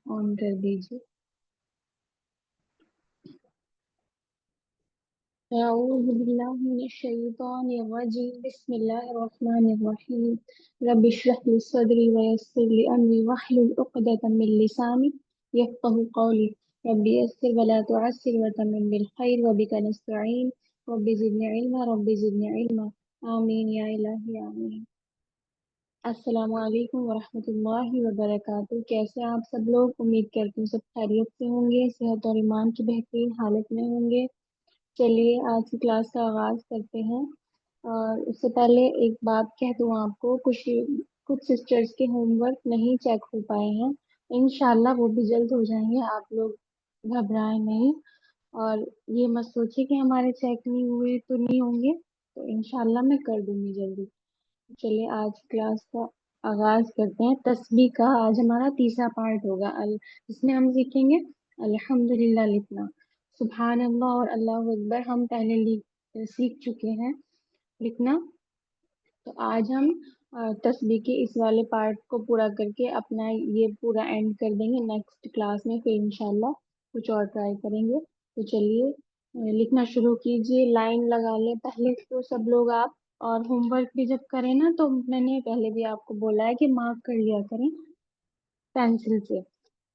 On कर दीजिए। अऊज़ु बिल्लाहि मिनश्शैतानिर्रजीम बिस्मिल्लाहिर्रहमानिर्रहीम रब्बि इश्रह लि सदरी व यस्सिर लि अमरी वहलुल उक़दतम मिन लिसानी यफ़क़हू क़ौली रब्बि यस्सिर व ला तुअस्सिर व तम्मिम बिल खैर व बिका नस्तईन रब्बि ज़िदनी इल्मा आमीन या इलाही आमीन। अस्सलामु अलैकुम वरहमतुल्लाहि वबरकातुहू। कैसे हैं आप सब लोग? उम्मीद करती हूँ सब खैरियत से होंगे, सेहत और ईमान की बेहतरीन हालत में होंगे। चलिए आज की क्लास का आगाज करते हैं। और उससे पहले एक बात कह दूं आपको, कुछ कुछ सिस्टर्स के होमवर्क नहीं चेक हो पाए हैं। इंशाल्लाह वो भी जल्द हो जाएंगे, आप लोग घबराएं नहीं। और ये मत सोचिए कि हमारे चेक नहीं हुए तो नहीं होंगे, तो इंशाल्लाह मैं कर दूंगी जल्दी। चलिए आज क्लास का आगाज करते हैं। तस्बीह का आज हमारा तीसरा पार्ट होगा जिसमें हम सीखेंगे अल्हम्दुलिल्लाह लिखना। सुभान अल्लाह और अल्लाह अकबर हम पहले सीख चुके हैं लिखना। तो आज हम तस्बीह के इस वाले पार्ट को पूरा करके अपना ये पूरा एंड कर देंगे। नेक्स्ट क्लास में फिर इंशाल्लाह कुछ और ट्राई करेंगे। तो चलिए लिखना शुरू कीजिए। लाइन लगा लें पहले तो सब लोग आप। और होमवर्क भी जब करें ना, तो मैंने पहले भी आपको बोला है कि मार्क कर लिया करें पेंसिल से,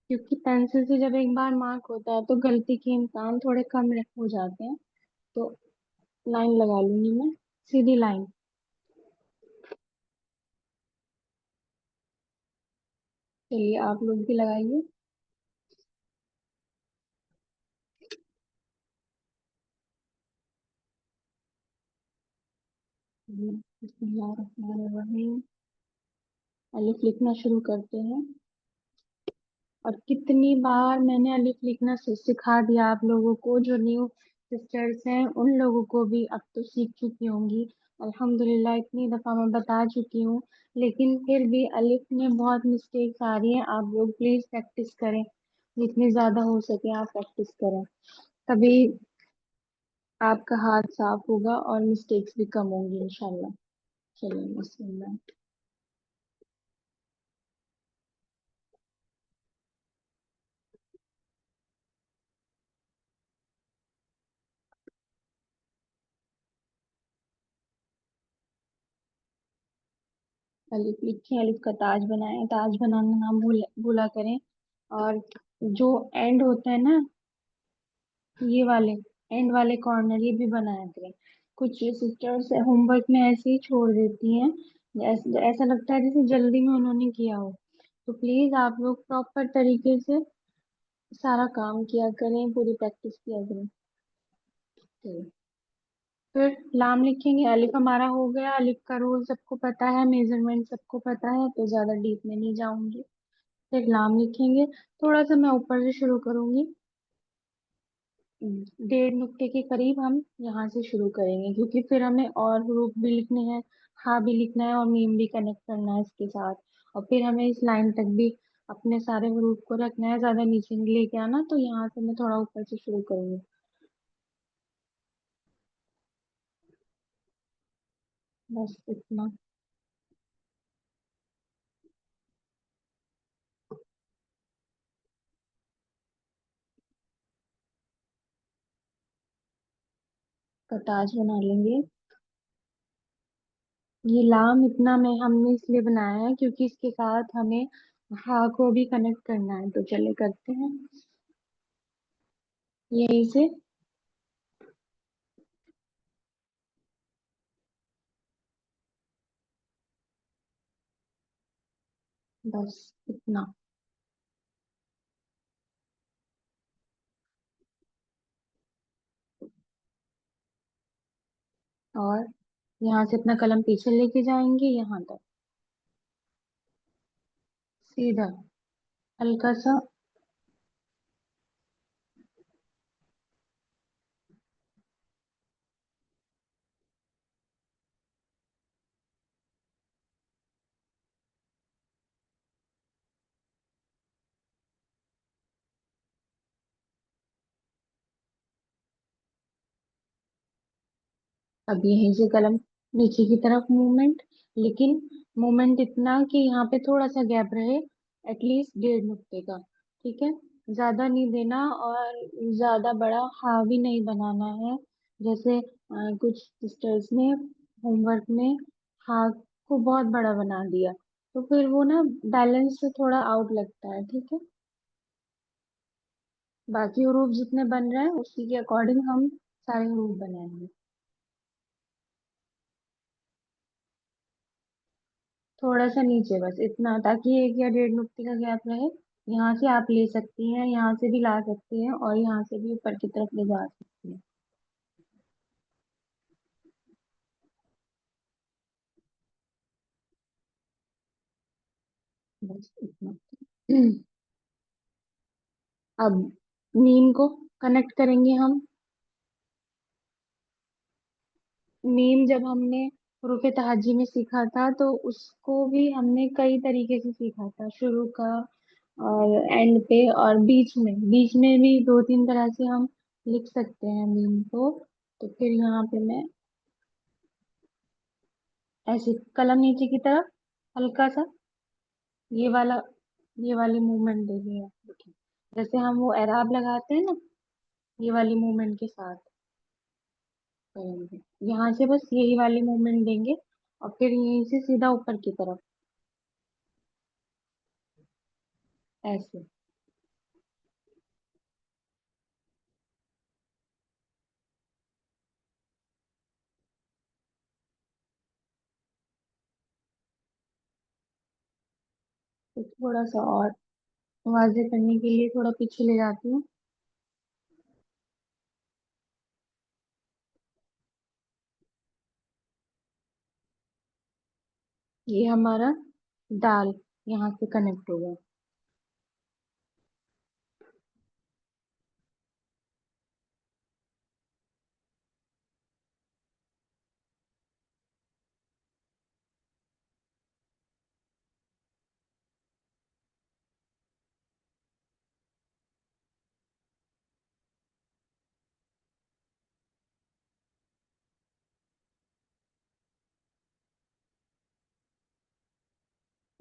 क्योंकि पेंसिल से जब एक बार मार्क होता है तो गलती के इम्कान थोड़े कम हो जाते हैं। तो लाइन लगा लूंगी मैं, सीधी लाइन। चलिए आप लोग भी लगाइए। बिस्मिल्लाहिर्रहमानिर्रहीम। अलिफ लिखना शुरू करते हैं। और कितनी बार मैंने अलिफ लिखना सिखा दिया आप लोगों को, जो न्यू सिस्टर्स हैं उन लोगों को भी अब तो सीख चुकी होंगी। अल्हम्दुलिल्लाह इतनी दफ़ा मैं बता चुकी हूँ, लेकिन फिर भी अलिफ में बहुत मिस्टेक्स आ रही हैं। आप लोग प्लीज़ प्रैक्टिस करें, जितनी ज़्यादा हो सके आप प्रैक्टिस करें, तभी आपका हाथ साफ होगा और मिस्टेक्स भी कम होंगी इंशाल्लाह। चलिए बिस्मिल्लाह। अलिफ लिखे, अलिफ का ताज बनाए, ताज बनाना ना भूला करें। और जो एंड होता है ना, ये वाले एंड वाले कॉर्नर ये भी बनाया करें। कुछ सिस्टर्स होमवर्क में ऐसे ही छोड़ देती हैं, ऐसा लगता है जैसे जल्दी में उन्होंने किया हो। तो प्लीज आप लोग प्रॉपर तरीके से सारा काम किया करें, पूरी प्रैक्टिस किया करें। तो फिर लाम लिखेंगे। अलिफ हमारा हो गया। अलिफ का रूल सबको पता है, मेजरमेंट सबको पता है, तो ज्यादा डीप में नहीं जाऊंगी। फिर लाम लिखेंगे। थोड़ा सा मैं ऊपर से शुरू करूंगी। 1.5 नुक्ते के करीब हम यहाँ से शुरू करेंगे, क्योंकि फिर हमें और हरूफ भी लिखने हैं, हा भी लिखना है और मीम भी कनेक्ट करना है इसके साथ। और फिर हमें इस लाइन तक भी अपने सारे हरूफ को रखना है, ज्यादा नीचे नहीं लेके आना। तो यहाँ से मैं थोड़ा ऊपर से शुरू करूंगी। बस इतना। का ताज बना लेंगे। ये लाम इतना में हमने इसलिए बनाया है क्योंकि इसके साथ हमें हा को भी कनेक्ट करना है। तो चले करते हैं यहीं से। बस इतना। और यहाँ से अपना कलम पीछे लेके जाएंगे यहाँ तक, सीधा हल्का सा। अब यहीं से कलम नीचे की तरफ मूवमेंट, लेकिन मूवमेंट इतना कि यहाँ पे थोड़ा सा गैप रहे, एटलीस्ट 1.5 नुक्ते का। ठीक है, ज्यादा नहीं देना और ज्यादा बड़ा हावी नहीं बनाना है। जैसे कुछ सिस्टर्स ने होमवर्क में हाफ को बहुत बड़ा बना दिया, तो फिर वो ना बैलेंस से थोड़ा आउट लगता है। ठीक है, बाकी हरूफ जितने बन रहे हैं उसी के अकॉर्डिंग हम सारे हरूफ बनाएंगे। थोड़ा सा नीचे बस इतना, ताकि 1 या 1.5 नुक्ते का गैप रहे। यहाँ से आप ले सकती हैं, यहाँ से भी ला सकती हैं, और यहाँ से भी ऊपर की तरफ ले जा सकती हैं। बस इतना। अब मीम को कनेक्ट करेंगे हम। मीम जब हमने हुरूफ तहज्जी में सीखा था, तो उसको भी हमने कई तरीके से सीखा था, शुरू का और एंड पे और बीच में भी 2-3 तरह से हम लिख सकते हैं मीम को। तो फिर यहाँ पे मैं ऐसे कलम नीचे की तरफ हल्का सा ये वाला ये वाली मूवमेंट देंगे। देखिए, जैसे हम वो एराब लगाते हैं ना, ये वाली मूवमेंट के साथ करेंगे। यहाँ से बस यही वाली मूवमेंट देंगे, और फिर यहीं से सीधा ऊपर की तरफ ऐसे। तो थोड़ा सा और वाज़ेह करने के लिए थोड़ा पीछे ले जाती हूँ। ये हमारा दाल यहाँ से कनेक्ट हो गया।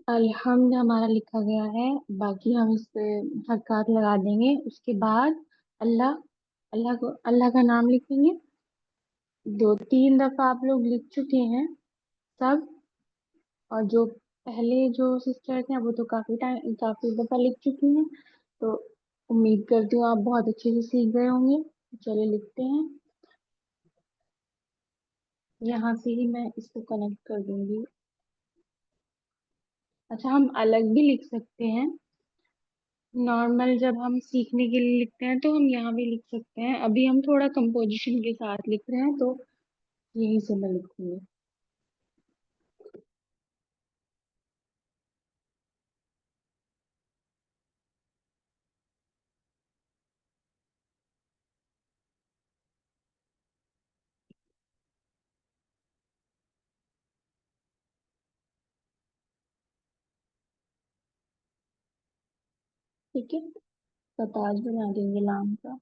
अल्हम्द हमारा लिखा गया है। बाकी हम इस पे हरकत लगा देंगे। उसके बाद अल्लाह, अल्लाह का नाम लिखेंगे। 2-3 दफा आप लोग लिख चुके हैं सब, और जो पहले जो सिस्टर्स हैं वो तो काफी दफा लिख चुकी हैं। तो उम्मीद करती हूँ आप बहुत अच्छे से सीख गए होंगे। चलिए लिखते हैं। यहाँ से ही मैं इसको कनेक्ट कर दूंगी। अच्छा, हम अलग भी लिख सकते हैं। नॉर्मल जब हम सीखने के लिए लिखते हैं तो हम यहाँ भी लिख सकते हैं। अभी हम थोड़ा कंपोजिशन के साथ लिख रहे हैं, तो यही से मैं लिखूंगी। ठीक है, तो ताज बना देंगे लाम का।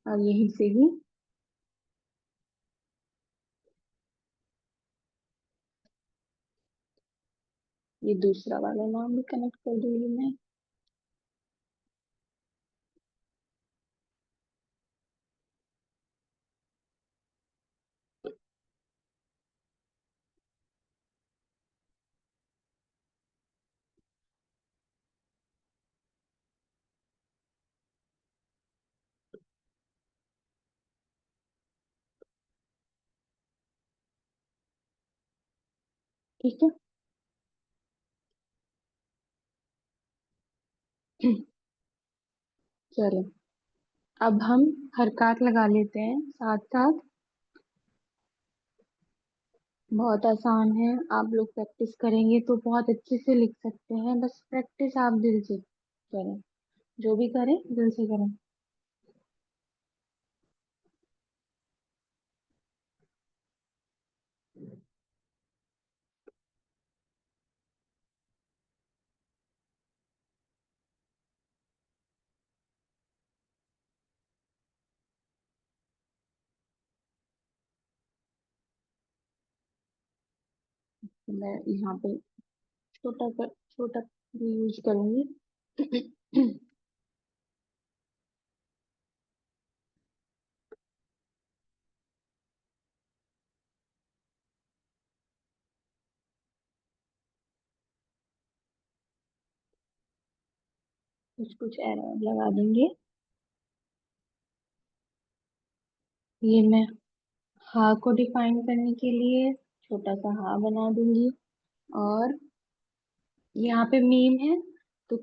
और यहीं से ही ये दूसरा वाला नाम भी कनेक्ट कर दूंगी मैं। ठीक है। चलो, अब हम हरकत लगा लेते हैं साथ साथ। बहुत आसान है, आप लोग प्रैक्टिस करेंगे तो बहुत अच्छे से लिख सकते हैं। बस प्रैक्टिस आप दिल से करें, जो भी करें दिल से करें। तो मैं यहाँ पे छोटा यूज करूंगी। कुछ कुछ एरर लगा देंगे। ये मैं हा को डिफाइन करने के लिए छोटा सा हा बना दूंगी। और यहाँ पे मीम है, तो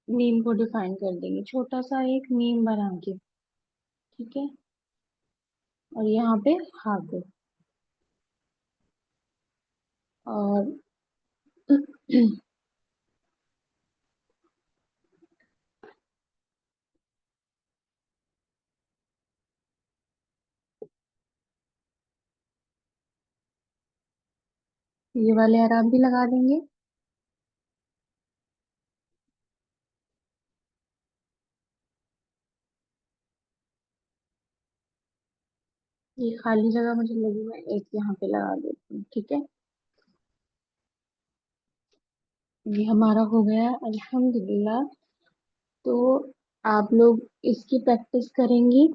मीम को डिफाइन कर देंगे छोटा सा एक मीम बना के। ठीक है। और यहाँ पे हा को। और ये वाले अरब भी लगा देंगे। ये खाली जगह मुझे लगी, मैं एक यहाँ पे लगा देती हूँ। ठीक है। ये हमारा हो गया अल्हम्दुलिल्लाह। तो आप लोग इसकी प्रैक्टिस करेंगी।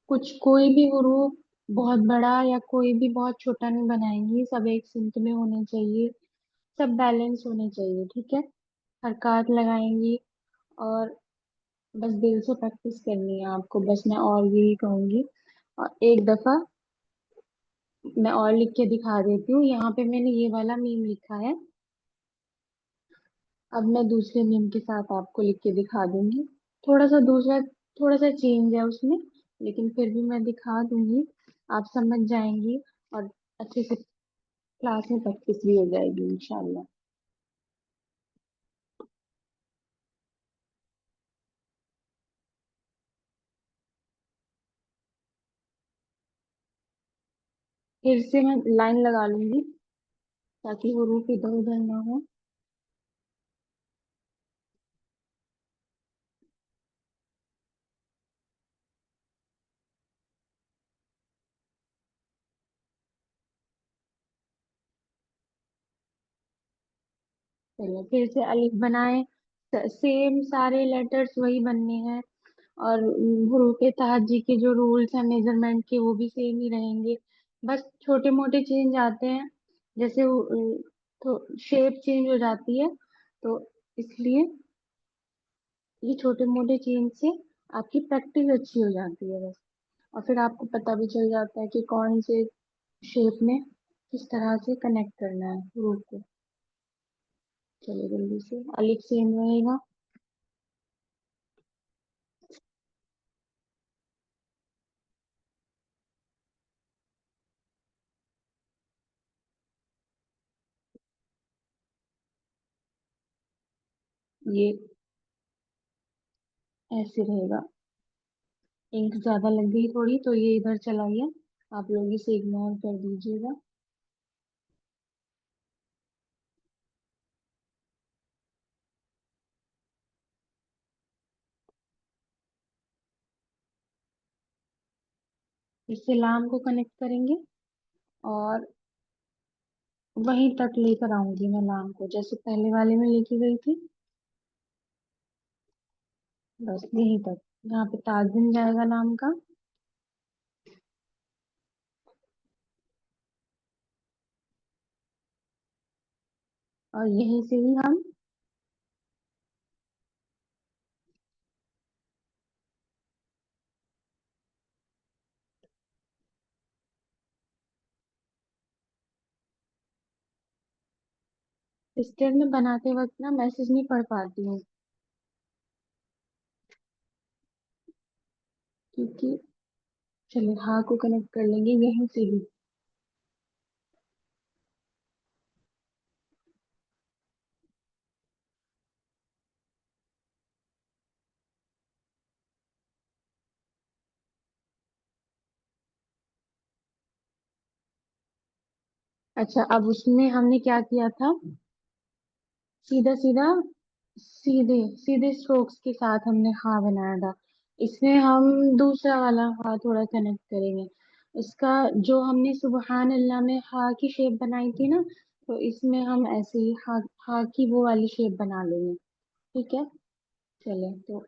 कुछ कोई भी हुरूफ बहुत बड़ा या कोई भी बहुत छोटा नहीं बनाएंगी, सब एक सिंक में होने चाहिए, सब बैलेंस होने चाहिए। ठीक है। हरकत लगाएंगी। और बस दिल से प्रैक्टिस करनी है आपको, बस मैं और यही कहूंगी। और एक दफा मैं और लिख के दिखा देती हूँ। यहाँ पे मैंने ये वाला मीम लिखा है। अब मैं दूसरे मीम के साथ आपको लिख के दिखा दूंगी। थोड़ा सा दूसरा, थोड़ा सा चेंज है उसमें, लेकिन फिर भी मैं दिखा दूंगी। आप समझ जाएंगी और अच्छे से क्लास में प्रैक्टिस भी हो जाएगी इंशाल्लाह। फिर से मैं लाइन लगा लूंगी ताकि वो रूप इधर उधर ना हो। चलो फिर से अलिफ बनाए। सेम सारे लेटर्स वही बनने हैं। और हुरूफ तहज्जी के जो रूल्स हैं मेजरमेंट के वो भी सेम ही रहेंगे। बस छोटे मोटे चेंज आते हैं। जैसे तो शेप चेंज हो जाती है, तो इसलिए ये छोटे मोटे चेंज से आपकी प्रैक्टिस अच्छी हो जाती है बस। और फिर आपको पता भी चल जाता है कि कौन से शेप में किस तरह से कनेक्ट करना है रूप को। चलिए जल्दी से अलिफ सेम रहेगा। ये ऐसे रहेगा। इंक ज्यादा लग गई थोड़ी तो ये इधर चला गया, आप लोग इसे इग्नोर कर दीजिएगा। इससे लाम को कनेक्ट करेंगे। और वहीं तक लेकर आऊंगी मैं लाम को, जैसे पहले वाले में लेके गई थी। बस यहीं तक, यहाँ पे ताज बन जाएगा लाम का। और यहीं से ही हम स्टेप में बनाते वक्त ना मैसेज नहीं पढ़ पाती हूँ, क्योंकि चलिए हाँ को कनेक्ट कर लेंगे यहीं से ही। अच्छा, अब उसमें हमने क्या किया था, सीधा सीधा सीधे सीधे स्ट्रोक्स के साथ हमने हाँ बनाया था। इसमें हम दूसरा वाला हाँ थोड़ा कनेक्ट करेंगे। इसका जो हमने सुबहान अल्लाह में हाँ की शेप बनाई थी ना, तो इसमें हम ऐसे ही हा की वो वाली शेप बना लेंगे। ठीक है। चले तो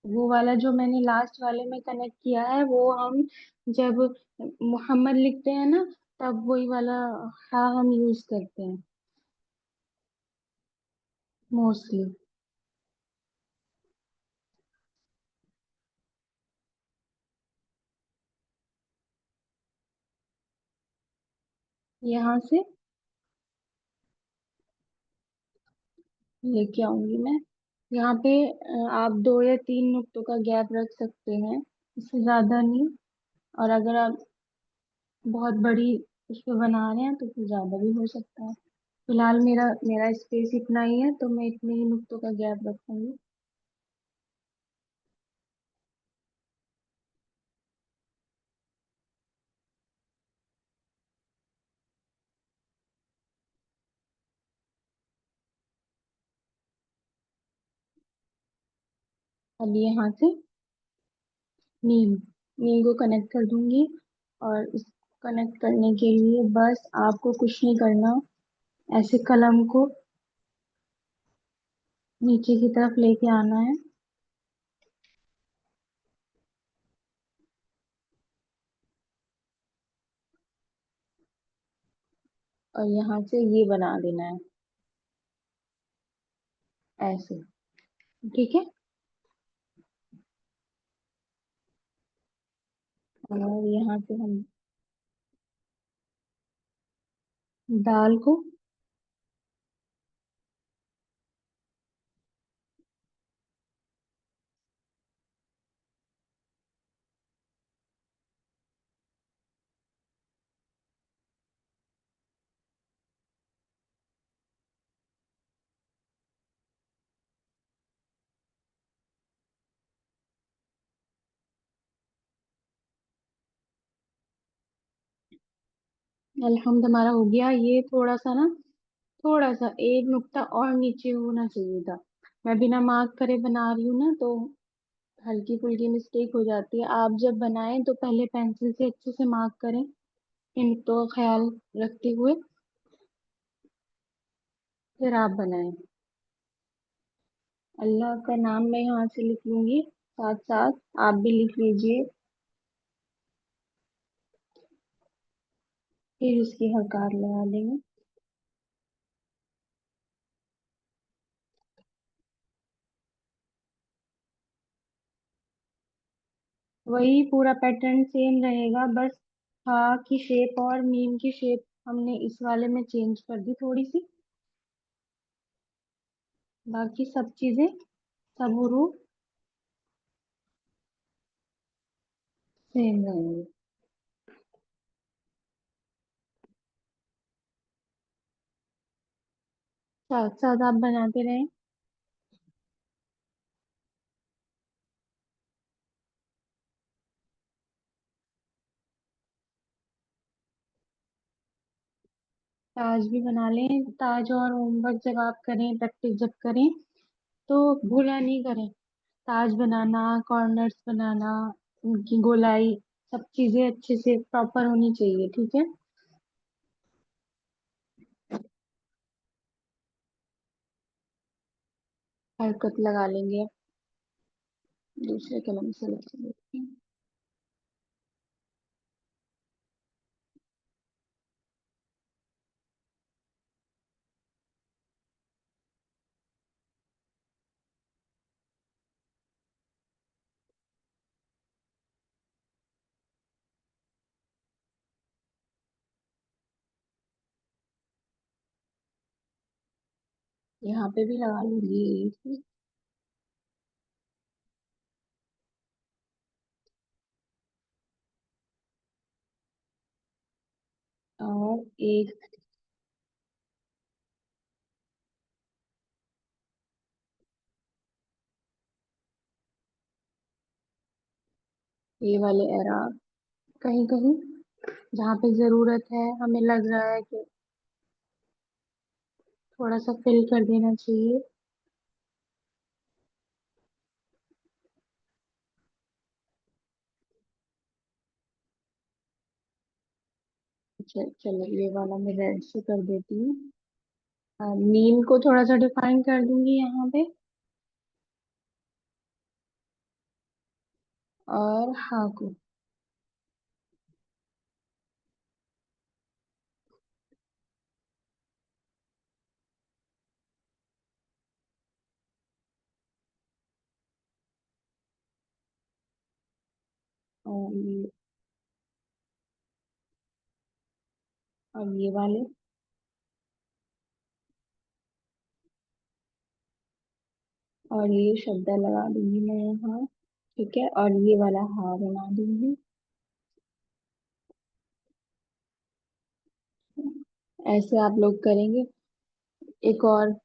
वो वाला जो मैंने लास्ट वाले में कनेक्ट किया है वो हम जब मोहम्मद लिखते हैं ना, तब वही वाला हा हम यूज करते हैं मोस्टली। यहाँ से लेके आऊंगी मैं। यहाँ पे आप 2 या 3 नुक्तों का गैप रख सकते हैं, इससे ज्यादा नहीं। और अगर आप बहुत बड़ी उस पे बना रहे हैं तो फिर ज्यादा भी हो सकता है। फिलहाल मेरा मेरा स्पेस इतना ही है, तो मैं इतने ही नुक्तों का गैप रखूंगी। अब यहाँ से नीम नीम को कनेक्ट कर दूंगी। और इस कनेक्ट करने के लिए बस आपको कुछ नहीं करना, ऐसे कलम को नीचे की तरफ लेके आना है। और यहाँ से ये बना देना है ऐसे। ठीक है। और यहाँ से हम दाल को अल्हम्द हमारा हो गया। ये थोड़ा सा ना, थोड़ा सा एक नुक्ता और नीचे होना चाहिए था। मैं बिना मार्क करे बना रही हूँ ना, तो हल्की फुल्की मिस्टेक हो जाती है। आप जब बनाएं तो पहले पेंसिल से अच्छे से मार्क करें, इन नुक्तों का ख्याल रखते हुए फिर आप बनाएं। अल्लाह का नाम मैं यहाँ से लिख लूंगी, साथ साथ आप भी लिख लीजिए। फिर इसकी हकार लगा देंगे। वही पूरा पैटर्न सेम रहेगा, बस हा की शेप और मीम की शेप हमने इस वाले में चेंज कर दी थोड़ी सी। बाकी सब चीजें, सब हरूफ सेम रहेंगे। साथ साथ आप बनाते रहें। ताज भी बना लें। ताज और होमवर्क जब आप करें, प्रैक्टिस जब करें, तो भूला नहीं करें। ताज बनाना, कॉर्नर्स बनाना, उनकी गोलाई, सब चीजें अच्छे से प्रॉपर होनी चाहिए। ठीक है। हरकत लगा लेंगे दूसरे कलम से लेके। यहाँ पे भी लगा लूंगी। और एक ये वाले एरार कहीं कहीं जहाँ पे जरूरत है, हमें लग रहा है कि थोड़ा सा फिल कर देना चाहिए। चलो ये वाला मैं रेड से कर देती हूँ। मीम को थोड़ा सा डिफाइन कर दूंगी यहाँ पे। और हाँ को। और ये वाले। और ये शब्द लगा दूंगी मैं यहाँ। ठीक है, और ये वाला हा बना दूंगी। ऐसे आप लोग करेंगे। एक और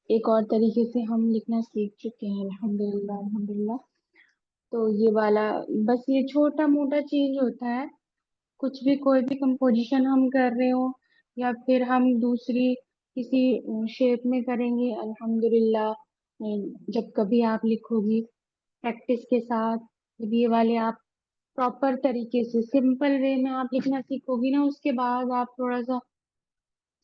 एक और तरीके से हम लिखना सीख चुके हैं, अल्हम्दुलिल्लाह अल्हम्दुलिल्लाह। तो ये वाला बस ये छोटा मोटा चेंज होता है। कुछ भी कोई भी कंपोजिशन हम कर रहे हो या फिर हम दूसरी किसी शेप में करेंगे, अल्हम्दुलिल्लाह। जब कभी आप लिखोगी प्रैक्टिस के साथ, जब ये वाले आप प्रॉपर तरीके से सिंपल वे में आप लिखना सीखोगी ना, उसके बाद आप थोड़ा सा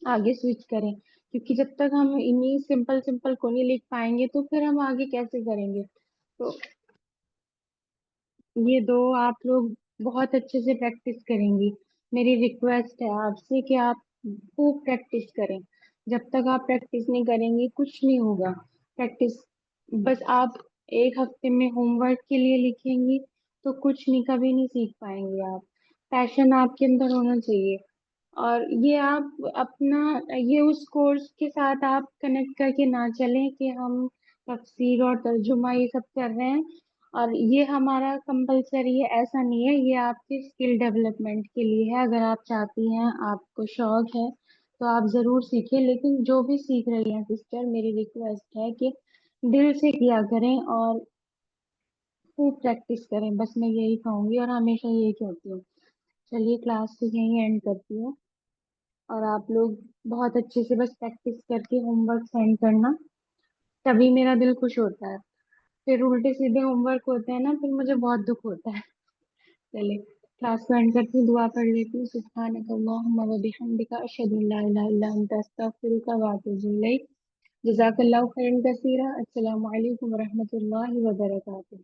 आगे स्विच करें। क्योंकि जब तक हम इन्हीं सिंपल सिंपल को नहीं लिख पाएंगे तो फिर हम आगे कैसे करेंगे। तो ये दो आप लोग बहुत अच्छे से प्रैक्टिस करेंगी। मेरी रिक्वेस्ट है आपसे कि आप खूब प्रैक्टिस करें। जब तक आप प्रैक्टिस नहीं करेंगी कुछ नहीं होगा। प्रैक्टिस बस आप एक हफ्ते में होमवर्क के लिए लिखेंगी तो कुछ नहीं, कभी नहीं सीख पाएंगे आप। पैशन आपके अंदर होना चाहिए। और ये आप अपना ये उस कोर्स के साथ आप कनेक्ट करके ना चलें कि हम तफसीर और तर्जुमा ये सब कर रहे हैं और ये हमारा कंपलसरी है, ऐसा नहीं है। ये आपके स्किल डेवलपमेंट के लिए है। अगर आप चाहती हैं, आपको शौक है तो आप जरूर सीखें। लेकिन जो भी सीख रही हैं सिस्टर, मेरी रिक्वेस्ट है कि दिल से किया करें और खूब प्रैक्टिस करें। बस मैं यही कहूंगी और हमेशा यही कहती हूँ। चलिए क्लास को यहीं एंड करती हूँ। और आप लोग बहुत अच्छे से बस प्रैक्टिस करके होमवर्क सेंड करना, तभी मेरा दिल खुश होता है। फिर उल्टे सीधे होमवर्क होते हैं ना, फिर मुझे बहुत दुख होता है। चलिए क्लास को एंड करती हूँ, दुआ पढ़ लेती हूँ। सुब्हानक अल्लाहुम्मा व बिहम्दिका अशहदु अन ला इलाहा इल्ला अंता अस्तगफिरुका व अतूबु इलैक। जज़ाकल्लाहु खैरन कसीरा। अस्सलामु अलैकुम व रहमतुल्लाहि व बरकातुहू।